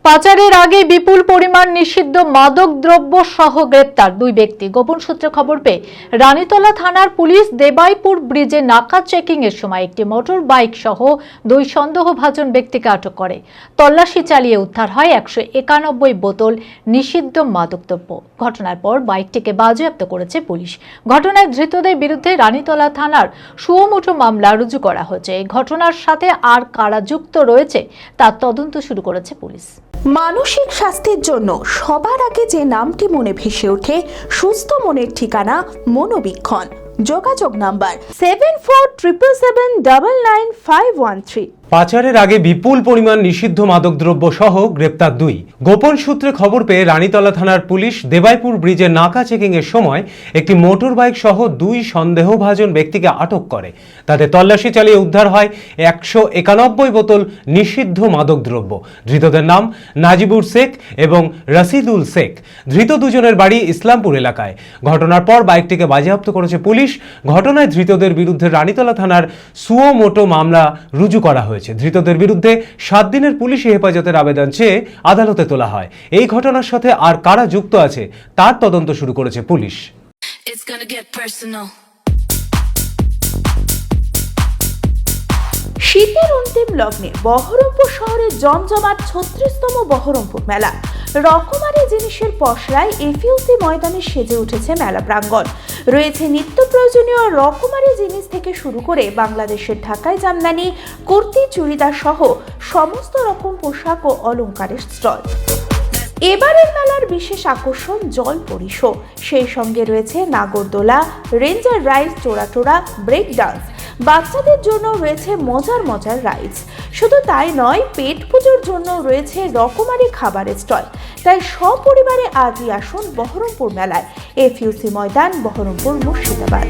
পাচারের আগে বিপুল পরিমাণ নিষিদ্ধ মাদক দ্রব্য সহ গ্রেপ্তার দুই ব্যক্তি। গোপন সূত্রে খবর পেয়ে রানীতলা থানার পুলিশ দেবাইপুর ব্রিজে নাকা চেকিং এর সময় একটি মোটর বাইক সহ দুই সন্দেহভাজন ব্যক্তিকে আটক করে। তল্লাশি চালিয়ে উদ্ধার হয় 191 বোতল নিষিদ্ধ মাদক দ্রব্য। ঘটনার পর বাইকটিকে বাজেয়াপ্ত করেছে পুলিশ। ঘটনায় ধৃতদের বিরুদ্ধে রানীতলা থানার সুমোটো মামলা রুজু করা হয়েছে। এই ঘটনার সাথে আর কারা যুক্ত রয়েছে তার তদন্ত শুরু করেছে পুলিশ। মানসিক স্বাস্থ্যের জন্য সবার আগে যে নামটি মনে ভেসে ওঠে, সুস্থ মনের ঠিকানা মনোবীক্ষণ। যোগাযোগ নাম্বার 7477799513। পাচারের আগে বিপুল পরিমাণ নিষিদ্ধ মাদকদ্রব্য সহ গ্রেপ্তার দুই। গোপন সূত্রে খবর পেয়ে রানীতলা থানার পুলিশ দেবাইপুর ব্রিজে নাকা চেকিং এর সময় একটি মোটর বাইক সহ দুই সন্দেহভাজন ব্যক্তিকে আটক করে। তাতে তল্লাশি চালিয়ে উদ্ধার হয় 191 বোতল নিষিদ্ধ মাদকদ্রব্য। ধৃতদের নাম নাজিবুর শেখ এবং রশিদুল শেখ। ধৃত দুজনের বাড়ি ইসলামপুর এলাকায়। ঘটনার পর বাইকটিকে বাজেয়াপ্ত করেছে পুলিশ। ঘটনায় ধৃতদের বিরুদ্ধে রানীতলা থানার সুমোটো মামলা রুজু করা হয়েছে। ধৃতদের বিরুদ্ধে 7 দিনের পুলিশি হেফাজতের আবেদন চেয়ে আদালতে তোলা হয়। এই ঘটনার সাথে আর কারা যুক্ত আছে তার তদন্ত শুরু করেছে পুলিশ। শীতের অন্তিম লগ্নে বহরমপুর শহরে জমজমাট 36তম বহরমপুর মেলা। রকমারি জিনিসের পসরায় এফইউসি ময়দানে সেজে উঠেছে মেলা প্রাঙ্গণ। রয়েছে নিত্য প্রয়োজনীয় রকমারি জিনিস থেকে শুরু করে বাংলাদেশের ঢাকায় জামদানি, কুর্তি, চুড়িদার সহ সমস্ত রকম পোশাক ও অলংকারের স্টল। এবারের মেলার বিশেষ আকর্ষণ জলপরি শো। সেই সঙ্গে রয়েছে নাগরদোলা, রেঞ্জার রাইড, চোরাটোরা, ব্রেক ডান্স। বাচ্চাদের জন্য রয়েছে মজার মজার রাইডস। শুধু তাই নয়, পেট পুজোর জন্য রয়েছে রকমারি খাবারের স্টল। তাই সপরিবারে আজই আসুন বহরমপুর মেলায়। এফইউসি ময়দান, বহরমপুর, মুর্শিদাবাদ।